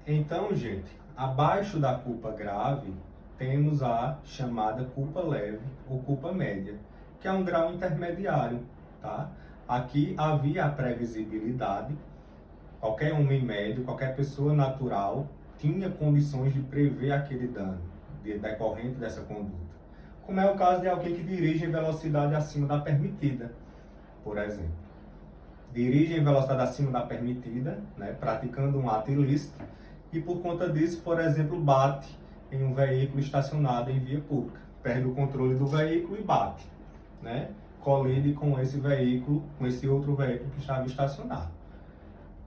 Então, gente, abaixo da culpa grave, temos a chamada culpa leve ou culpa média, que é um grau intermediário, tá? Aqui havia a previsibilidade, qualquer homem médio, qualquer pessoa natural tinha condições de prever aquele dano decorrente dessa conduta. Como é o caso de alguém que dirige em velocidade acima da permitida, por exemplo. Dirige em velocidade acima da permitida, né, praticando um ato ilícito, e por conta disso, por exemplo, bate em um veículo estacionado em via pública. Perde o controle do veículo e bate, né? Colide com esse veículo, com esse outro veículo que estava estacionado.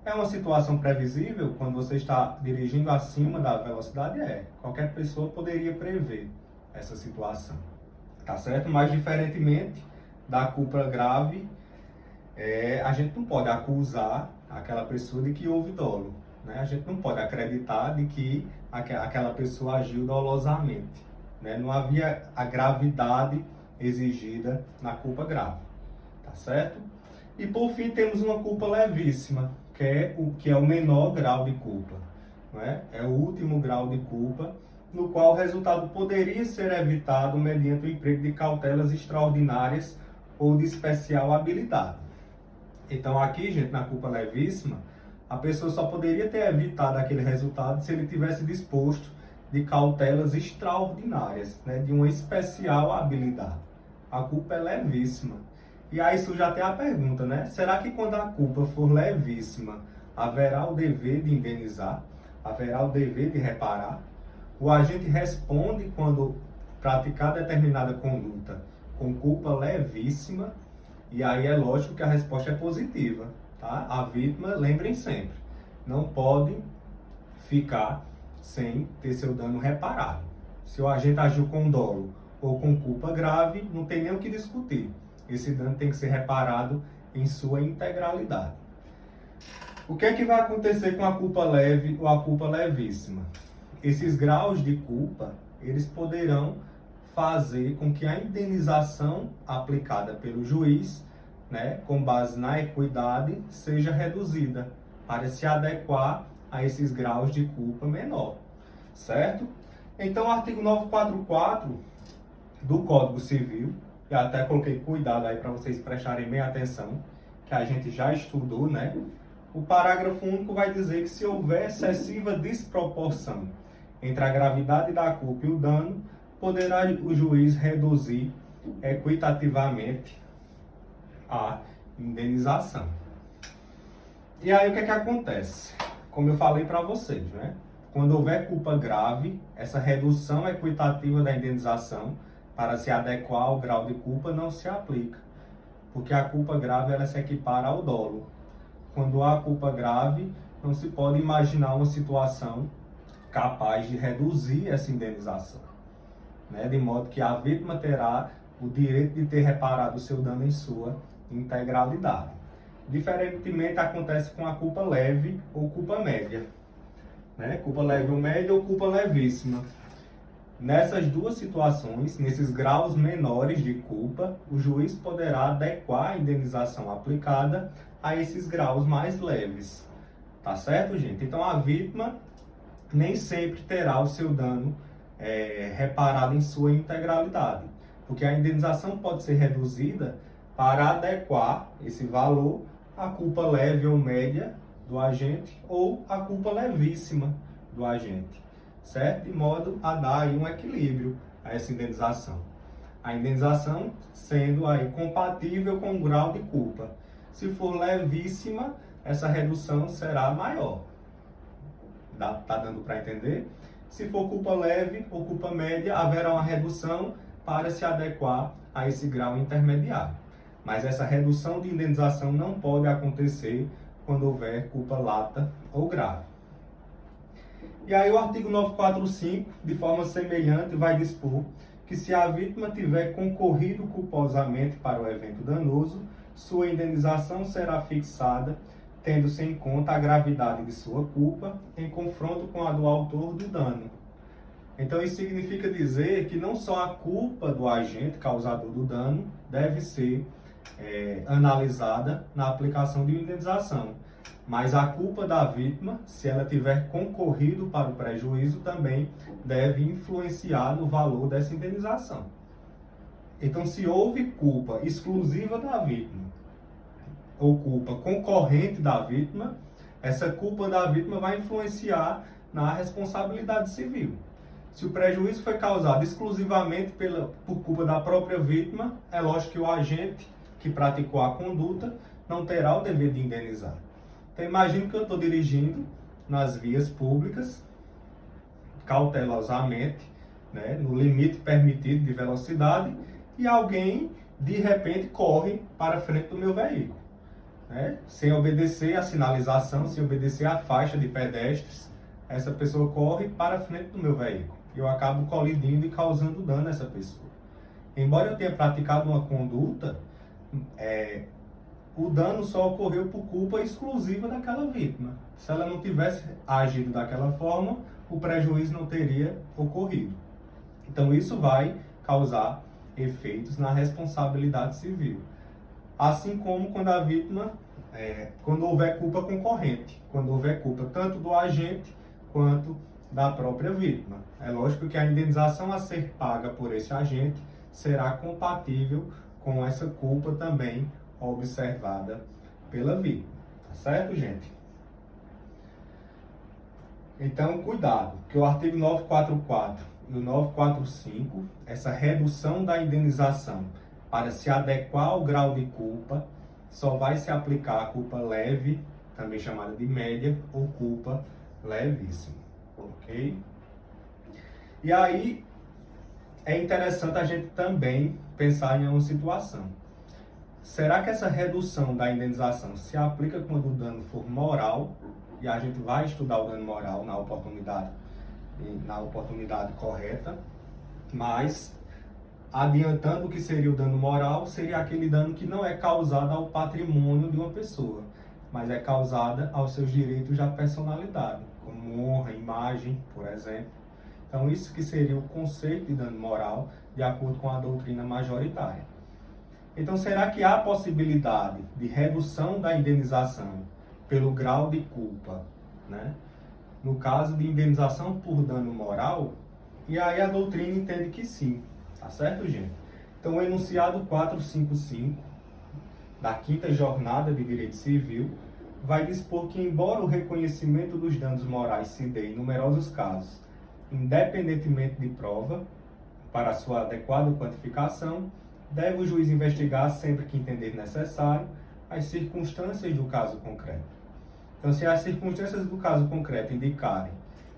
É uma situação previsível quando você está dirigindo acima da velocidade? É. Qualquer pessoa poderia prever essa situação, tá certo? Mas, diferentemente da culpa grave, a gente não pode acusar aquela pessoa de que houve dolo, né? A gente não pode acreditar de que aquela pessoa agiu dolosamente, né? Não havia a gravidade exigida na culpa grave, tá certo? E por fim temos uma culpa levíssima, que é o menor grau de culpa, né? É o último grau de culpa, no qual o resultado poderia ser evitado mediante o emprego de cautelas extraordinárias ou de especial habilidade. Então aqui, gente, na culpa levíssima, a pessoa só poderia ter evitado aquele resultado se ele tivesse disposto de cautelas extraordinárias, né, de uma especial habilidade. A culpa é levíssima. E aí surge até a pergunta, né? Será que quando a culpa for levíssima, haverá o dever de indenizar? Haverá o dever de reparar? O agente responde quando praticar determinada conduta com culpa levíssima? E aí é lógico que a resposta é positiva, tá? A vítima, lembrem sempre, não pode ficar sem ter seu dano reparado. Se o agente agiu com dolo ou com culpa grave, não tem nem o que discutir. Esse dano tem que ser reparado em sua integralidade. O que é que vai acontecer com a culpa leve ou a culpa levíssima? Esses graus de culpa, eles poderão fazer com que a indenização aplicada pelo juiz, né, com base na equidade, seja reduzida para se adequar a esses graus de culpa menor, certo? Então, o artigo 944 do Código Civil, e até coloquei cuidado aí para vocês prestarem bem atenção, que a gente já estudou, né? O parágrafo único vai dizer que se houver excessiva desproporção entre a gravidade da culpa e o dano, poderá o juiz reduzir equitativamente a indenização. E aí o que é que acontece? Como eu falei para vocês, né? Quando houver culpa grave, essa redução equitativa da indenização para se adequar ao grau de culpa não se aplica, porque a culpa grave ela se equipara ao dolo. Quando há culpa grave, não se pode imaginar uma situação capaz de reduzir essa indenização, né? De modo que a vítima terá o direito de ter reparado o seu dano em sua integralidade. Diferentemente acontece com a culpa leve ou culpa média, né? Culpa leve ou média ou culpa levíssima. Nessas duas situações, nesses graus menores de culpa, o juiz poderá adequar a indenização aplicada a esses graus mais leves. Tá certo, gente? Então a vítima nem sempre terá o seu dano reparado em sua integralidade, porque a indenização pode ser reduzida para adequar esse valor à culpa leve ou média do agente ou à culpa levíssima do agente, certo? De modo a dar aí um equilíbrio a essa indenização. A indenização sendo aí compatível com o grau de culpa. Se for levíssima, essa redução será maior. Tá dando para entender? Se for culpa leve ou culpa média, haverá uma redução para se adequar a esse grau intermediário. Mas essa redução de indenização não pode acontecer quando houver culpa lata ou grave. E aí o artigo 945, de forma semelhante, vai dispor que se a vítima tiver concorrido culposamente para o evento danoso, sua indenização será fixada tendo-se em conta a gravidade de sua culpa em confronto com a do autor do dano. Então isso significa dizer que não só a culpa do agente causador do dano deve ser analisada na aplicação de indenização, Mas a culpa da vítima, se ela tiver concorrido para o prejuízo, também deve influenciar no valor dessa indenização. Então, se houve culpa exclusiva da vítima ou culpa concorrente da vítima, essa culpa da vítima vai influenciar na responsabilidade civil. Se o prejuízo foi causado exclusivamente por culpa da própria vítima, é lógico que o agente que praticou a conduta não terá o dever de indenizar. Então, imagine que eu estou dirigindo nas vias públicas, cautelosamente, né, no limite permitido de velocidade, e alguém, de repente, corre para frente do meu veículo, né, sem obedecer a sinalização, sem obedecer a faixa de pedestres. Essa pessoa corre para frente do meu veículo. Eu acabo colidindo e causando dano a essa pessoa. Embora eu tenha praticado uma conduta, o dano só ocorreu por culpa exclusiva daquela vítima. Se ela não tivesse agido daquela forma, o prejuízo não teria ocorrido. Então isso vai causar efeitos na responsabilidade civil. Assim como quando a vítima, quando houver culpa concorrente, quando houver culpa tanto do agente quanto da própria vítima. É lógico que a indenização a ser paga por esse agente será compatível com essa culpa também observada pela vítima. Tá certo, gente? Então, cuidado, que o artigo 944 e o 945, essa redução da indenização para se adequar ao grau de culpa, só vai se aplicar a culpa leve, também chamada de média, ou culpa levíssima. Ok? E aí, é interessante a gente também pensar em uma situação. Será que essa redução da indenização se aplica quando o dano for moral? E a gente vai estudar o dano moral na oportunidade correta, mas adiantando o que seria o dano moral, seria aquele dano que não é causado ao patrimônio de uma pessoa, mas é causada aos seus direitos da personalidade, como honra, imagem, por exemplo. Então, isso que seria o conceito de dano moral, de acordo com a doutrina majoritária. Então, será que há possibilidade de redução da indenização pelo grau de culpa, né? No caso de indenização por dano moral? E aí a doutrina entende que sim, tá certo, gente? Então, o enunciado 455 da 5ª Jornada de Direito Civil vai dispor que, embora o reconhecimento dos danos morais se dê em numerosos casos, independentemente de prova, para sua adequada quantificação, deve o juiz investigar, sempre que entender necessário, as circunstâncias do caso concreto. Então, se as circunstâncias do caso concreto indicarem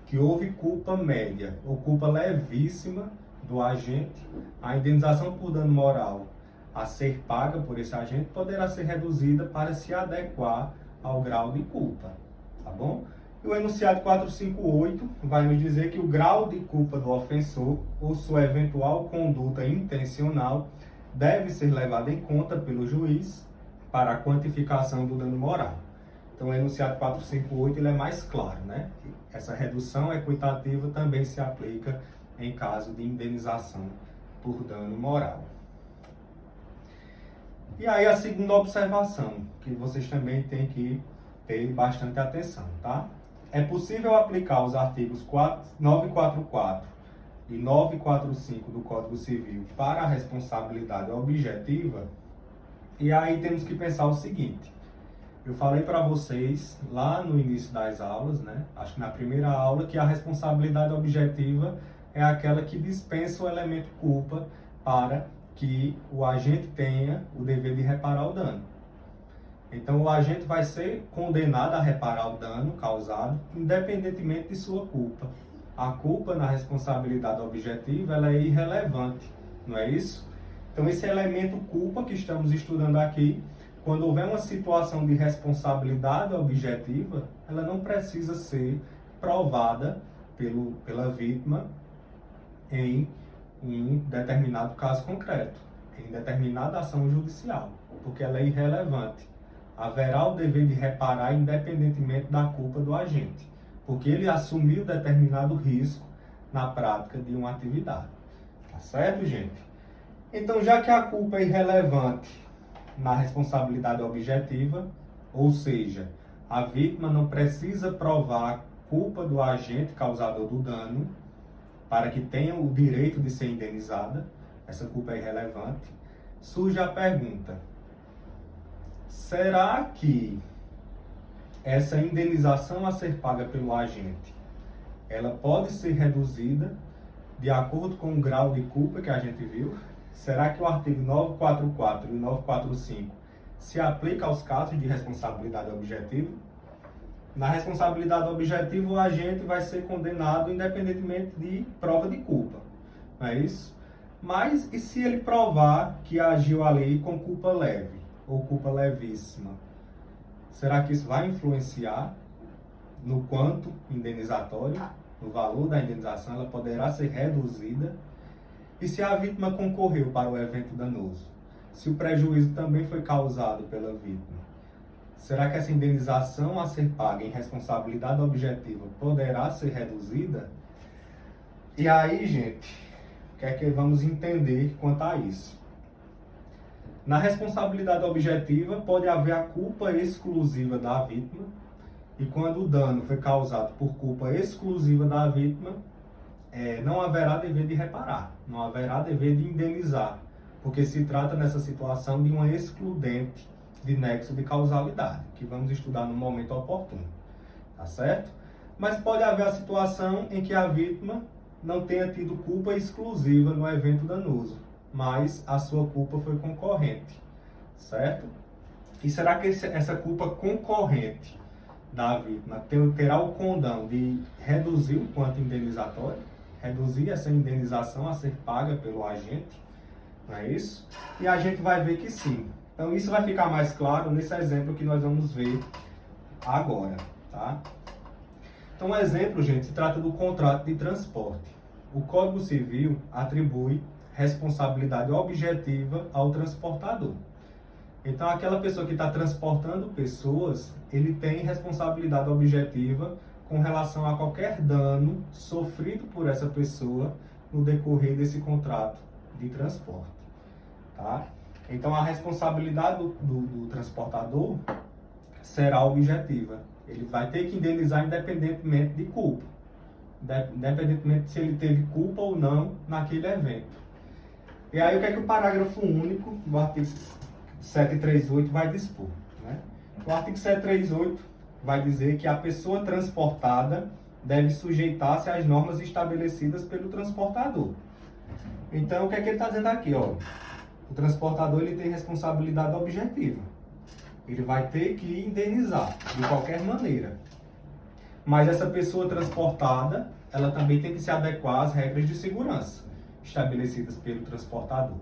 que houve culpa média ou culpa levíssima do agente, a indenização por dano moral a ser paga por esse agente poderá ser reduzida para se adequar ao grau de culpa, tá bom? E o enunciado 458 vai nos dizer que o grau de culpa do ofensor ou sua eventual conduta intencional deve ser levado em conta pelo juiz para a quantificação do dano moral. Então, o enunciado 458 ele é mais claro, né? Essa redução equitativa também se aplica em caso de indenização por dano moral. E aí a segunda observação, que vocês também têm que ter bastante atenção, tá? É possível aplicar os artigos 944 e 945 do Código Civil para a responsabilidade objetiva? E aí temos que pensar o seguinte: eu falei para vocês lá no início das aulas, né? Acho que na primeira aula, que a responsabilidade objetiva é aquela que dispensa o elemento culpa para que o agente tenha o dever de reparar o dano. Então, o agente vai ser condenado a reparar o dano causado, independentemente de sua culpa. A culpa na responsabilidade objetiva ela é irrelevante, não é isso? Então, esse elemento culpa que estamos estudando aqui, quando houver uma situação de responsabilidade objetiva, ela não precisa ser provada pela vítima em um determinado caso concreto, em determinada ação judicial, porque ela é irrelevante. Haverá o dever de reparar independentemente da culpa do agente, porque ele assumiu determinado risco na prática de uma atividade. Tá certo, gente? Então, já que a culpa é irrelevante na responsabilidade objetiva, ou seja, A vítima não precisa provar a culpa do agente causador do dano para que tenha o direito de ser indenizada. Essa culpa é irrelevante. Surge a pergunta: será que essa indenização a ser paga pelo agente, ela pode ser reduzida de acordo com o grau de culpa que a gente viu? Será que o artigo 944 e o 945 se aplica aos casos de responsabilidade objetiva? Na responsabilidade objetiva, o agente vai ser condenado independentemente de prova de culpa, não é isso? Mas e se ele provar que agiu ali com culpa leve ou culpa levíssima? Será que isso vai influenciar no quanto indenizatório, no valor da indenização? Ela poderá ser reduzida? E se a vítima concorreu para o evento danoso? Se o prejuízo também foi causado pela vítima? Será que essa indenização a ser paga em responsabilidade objetiva poderá ser reduzida? E aí, gente, o que é que vamos entender quanto a isso? Na responsabilidade objetiva, pode haver a culpa exclusiva da vítima, e quando o dano foi causado por culpa exclusiva da vítima, não haverá dever de reparar, não haverá dever de indenizar, porque se trata nessa situação de uma excludente de nexo de causalidade, que vamos estudar no momento oportuno, tá certo? Mas pode haver a situação em que a vítima não tenha tido culpa exclusiva no evento danoso, mas a sua culpa foi concorrente, certo? E será que essa culpa concorrente da vítima terá o condão de reduzir o quanto indenizatório? Reduzir essa indenização a ser paga pelo agente? Não é isso? E a gente vai ver que sim. Então isso vai ficar mais claro nesse exemplo que nós vamos ver agora, tá? Então um exemplo, gente, se trata do contrato de transporte. O Código Civil atribui responsabilidade objetiva ao transportador. Então aquela pessoa que está transportando pessoas, ele tem responsabilidade objetiva com relação a qualquer dano sofrido por essa pessoa no decorrer desse contrato de transporte, tá? Então, a responsabilidade do transportador será objetiva. Ele vai ter que indenizar independentemente de culpa. Independentemente se ele teve culpa ou não naquele evento. E aí, o que é que o parágrafo único do artigo 738 vai dispor, né? O artigo 738 vai dizer que a pessoa transportada deve sujeitar-se às normas estabelecidas pelo transportador. Então, o que é que ele está dizendo aqui, ó? O transportador ele tem responsabilidade objetiva. Ele vai ter que indenizar de qualquer maneira. Mas essa pessoa transportada, ela também tem que se adequar às regras de segurança estabelecidas pelo transportador.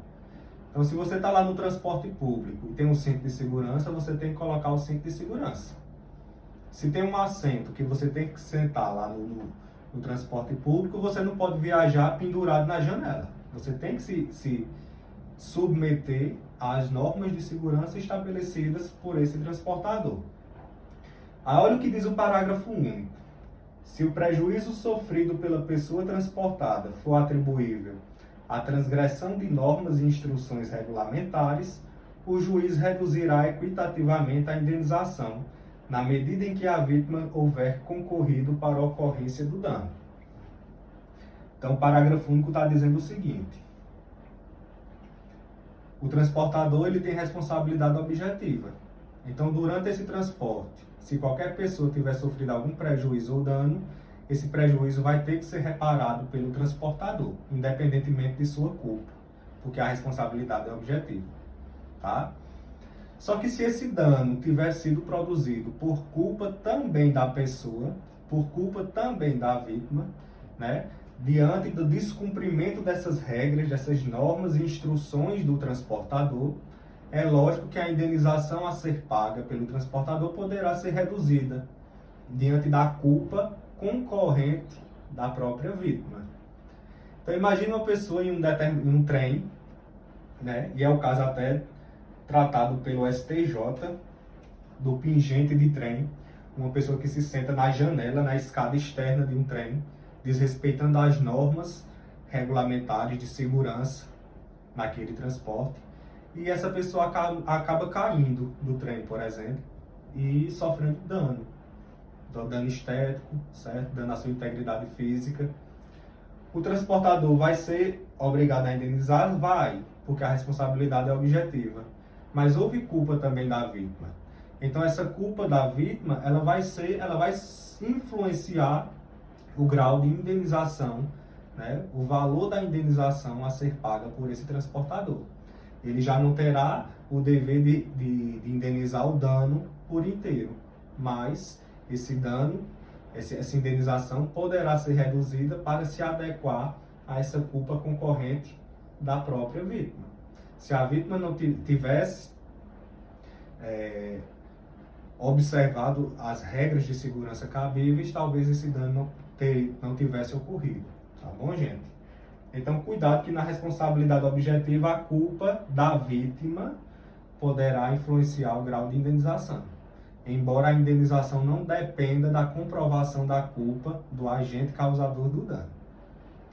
Então, se você está lá no transporte público e tem um cinto de segurança, você tem que colocar o cinto de segurança. Se tem um assento que você tem que sentar lá no transporte público, você não pode viajar pendurado na janela. Você tem que se submeter às normas de segurança estabelecidas por esse transportador. Aí olha o que diz o parágrafo único. Se o prejuízo sofrido pela pessoa transportada for atribuível à transgressão de normas e instruções regulamentares, o juiz reduzirá equitativamente a indenização, na medida em que a vítima houver concorrido para a ocorrência do dano. Então, o parágrafo único está dizendo o seguinte: o transportador ele tem responsabilidade objetiva. Então, durante esse transporte, se qualquer pessoa tiver sofrido algum prejuízo ou dano, esse prejuízo vai ter que ser reparado pelo transportador, independentemente de sua culpa, porque a responsabilidade é objetiva, tá? Só que se esse dano tiver sido produzido por culpa também da pessoa, por culpa também da vítima, né? Diante do descumprimento dessas regras, dessas normas e instruções do transportador, é lógico que a indenização a ser paga pelo transportador poderá ser reduzida diante da culpa concorrente da própria vítima. Então imagine uma pessoa em um trem, né? E é o caso até tratado pelo STJ, do pingente de trem, uma pessoa que se senta na janela, na escada externa de um trem, desrespeitando as normas regulamentares de segurança naquele transporte, e essa pessoa acaba caindo do trem, por exemplo, e sofrendo dano. Dano estético, certo? Dano à sua integridade física. O transportador vai ser obrigado a indenizar? Vai, porque a responsabilidade é objetiva. Mas houve culpa também da vítima. Então essa culpa da vítima, ela vai influenciar o grau de indenização, né? O valor da indenização a ser paga por esse transportador. Ele já não terá o dever de indenizar o dano por inteiro, mas esse dano, essa indenização poderá ser reduzida para se adequar a essa culpa concorrente da própria vítima. Se a vítima não tivesse observado as regras de segurança cabíveis, talvez esse dano não tivesse ocorrido. Tá bom, gente? Então, cuidado que na responsabilidade objetiva, a culpa da vítima poderá influenciar o grau de indenização. Embora a indenização não dependa da comprovação da culpa do agente causador do dano.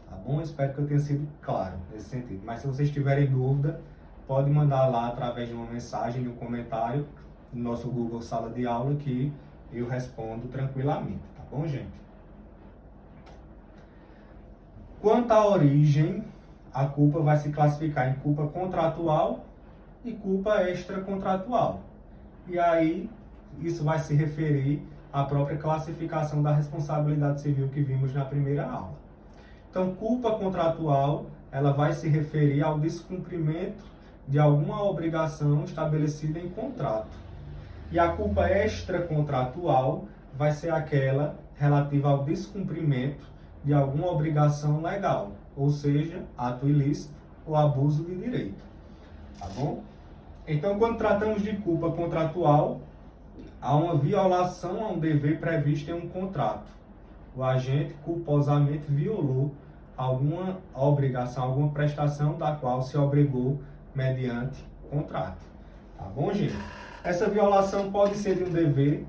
Tá bom? Espero que eu tenha sido claro nesse sentido. Mas se vocês tiverem dúvida, pode mandar lá através de uma mensagem, de um comentário, no nosso Google Sala de Aula, que eu respondo tranquilamente. Tá bom, gente? Quanto à origem, a culpa vai se classificar em culpa contratual e culpa extracontratual. E aí, isso vai se referir à própria classificação da responsabilidade civil que vimos na primeira aula. Então, culpa contratual, ela vai se referir ao descumprimento de alguma obrigação estabelecida em contrato. E a culpa extracontratual vai ser aquela relativa ao descumprimento de alguma obrigação legal, ou seja, ato ilícito ou abuso de direito. Tá bom? Então, quando tratamos de culpa contratual, há uma violação a um dever previsto em um contrato. O agente culposamente violou alguma obrigação, alguma prestação da qual se obrigou mediante contrato. Tá bom, gente? Essa violação pode ser de um dever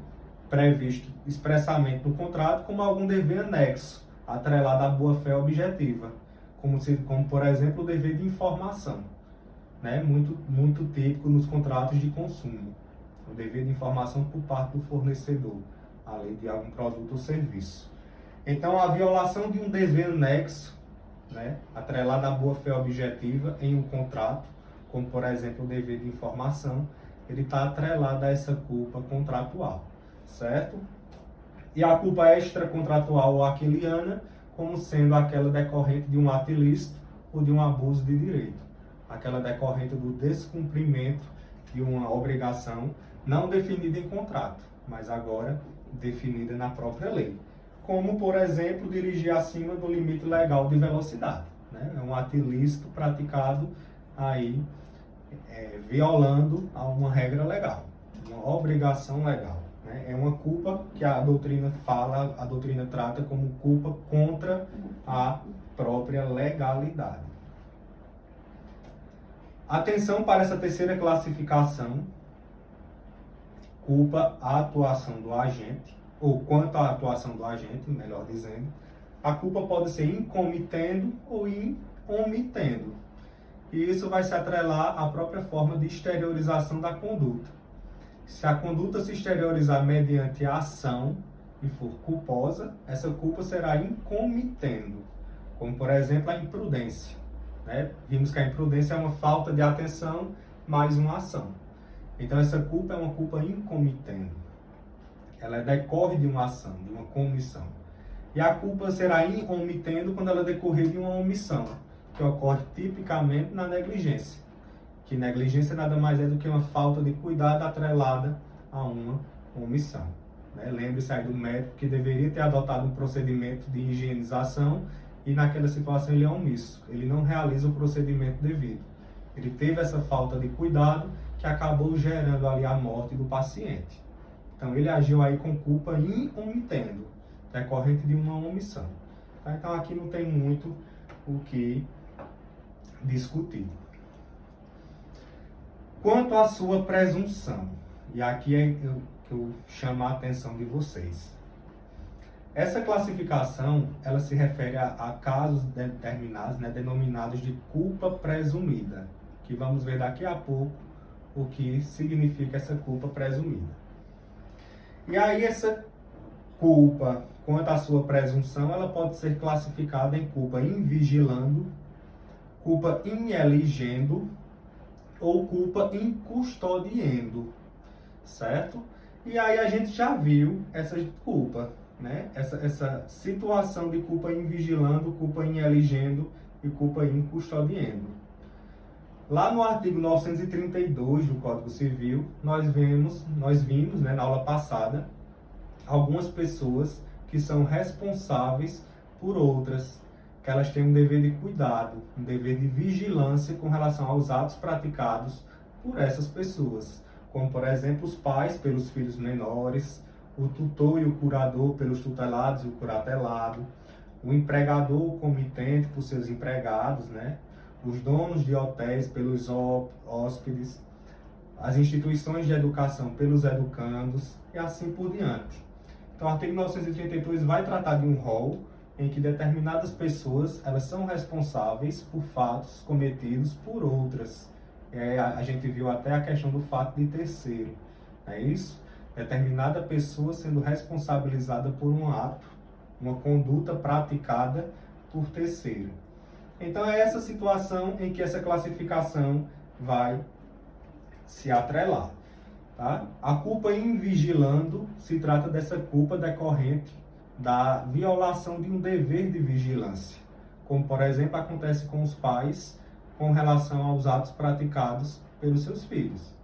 previsto expressamente no contrato, como algum dever anexo, atrelado à boa-fé objetiva, como por exemplo o dever de informação, né? Muito típico nos contratos de consumo, o dever de informação por parte do fornecedor, além de algum produto ou serviço. Então, a violação de um dever anexo, né, atrelado à boa-fé objetiva em um contrato, como por exemplo o dever de informação, ele está atrelado a essa culpa contratual, certo? E a culpa extracontratual ou aquiliana, como sendo aquela decorrente de um ato ilícito ou de um abuso de direito. Aquela decorrente do descumprimento de uma obrigação não definida em contrato, mas agora definida na própria lei. Como, por exemplo, dirigir acima do limite legal de velocidade, né? É um ato ilícito praticado aí, violando a uma regra legal, uma obrigação legal. É uma culpa que a doutrina trata como culpa contra a própria legalidade. Atenção para essa terceira classificação, culpa à atuação do agente, ou quanto à atuação do agente, melhor dizendo. A culpa pode ser incomitendo ou omitendo. E isso vai se atrelar à própria forma de exteriorização da conduta. Se a conduta se exteriorizar mediante a ação e for culposa, essa culpa será incomitendo, como por exemplo a imprudência, né? Vimos que a imprudência é uma falta de atenção mais uma ação. Então essa culpa é uma culpa incomitendo. Ela decorre de uma ação, de uma comissão. E a culpa será omitendo quando ela decorrer de uma omissão, que ocorre tipicamente na negligência. Que negligência nada mais é do que uma falta de cuidado atrelada a uma omissão. Né? Lembre-se aí do médico que deveria ter adotado um procedimento de higienização e naquela situação ele é omisso. Ele não realiza o procedimento devido. Ele teve essa falta de cuidado que acabou gerando ali a morte do paciente. Então ele agiu aí com culpa omitendo, decorrente de uma omissão. Tá? Então aqui não tem muito o que discutir. Quanto à sua presunção, e aqui é que eu chamo a atenção de vocês. Essa classificação, ela se refere a casos determinados, né, denominados de culpa presumida, que vamos ver daqui a pouco o que significa essa culpa presumida. E aí essa culpa, quanto à sua presunção, ela pode ser classificada em culpa invigilando, culpa ineligendo ou culpa incustodiendo, certo? E aí a gente já viu essa culpa, né? Essa situação de culpa invigilando, culpa ineligendo e culpa incustodiendo. Lá no artigo 932 do Código Civil, nós vimos, né, na aula passada, algumas pessoas que são responsáveis por outras, que elas têm um dever de cuidado, um dever de vigilância com relação aos atos praticados por essas pessoas, como, por exemplo, os pais pelos filhos menores, o tutor e o curador pelos tutelados e o curatelado, o empregador ou comitente por seus empregados, né? Os donos de hotéis pelos hóspedes, as instituições de educação pelos educandos e assim por diante. Então, o artigo 932 vai tratar de um rol em que determinadas pessoas elas são responsáveis por fatos cometidos por outras. A gente viu até a questão do fato de terceiro, não é isso? Determinada pessoa sendo responsabilizada por um ato, uma conduta praticada por terceiro. Então, é essa situação em que essa classificação vai se atrelar. Tá? A culpa invigilando se trata dessa culpa decorrente da violação de um dever de vigilância, como, por exemplo, acontece com os pais com relação aos atos praticados pelos seus filhos.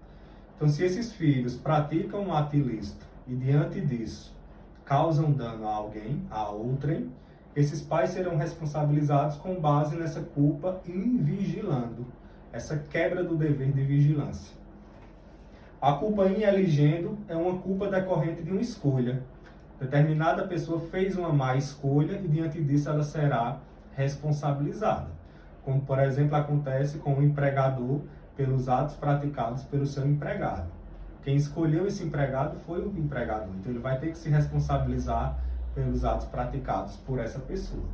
Então, se esses filhos praticam um ato ilícito e, diante disso, causam dano a alguém, a outrem, esses pais serão responsabilizados com base nessa culpa invigilando, essa quebra do dever de vigilância. A culpa ineligendo é uma culpa decorrente de uma escolha. Determinada pessoa fez uma má escolha e, diante disso, ela será responsabilizada. Como, por exemplo, acontece com o empregador pelos atos praticados pelo seu empregado. Quem escolheu esse empregado foi o empregador, então ele vai ter que se responsabilizar pelos atos praticados por essa pessoa.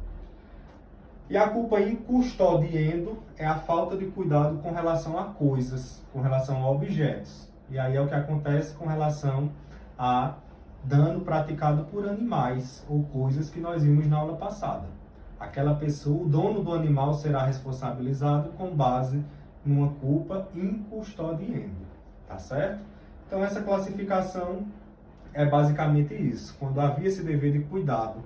E a culpa incustodiendo é a falta de cuidado com relação a coisas, com relação a objetos. E aí é o que acontece com relação a dano praticado por animais ou coisas que nós vimos na aula passada. Aquela pessoa, o dono do animal, será responsabilizado com base numa culpa incustodiendo, tá certo? Então essa classificação é basicamente isso. Quando havia esse dever de cuidado,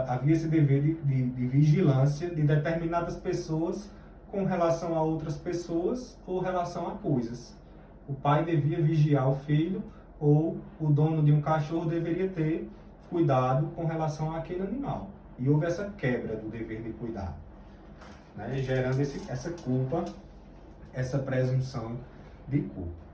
havia esse dever de vigilância de determinadas pessoas com relação a outras pessoas ou relação a coisas. O pai devia vigiar o filho ou o dono de um cachorro deveria ter cuidado com relação àquele animal. E houve essa quebra do dever de cuidado, né? Gerando essa culpa, essa presunção de culpa.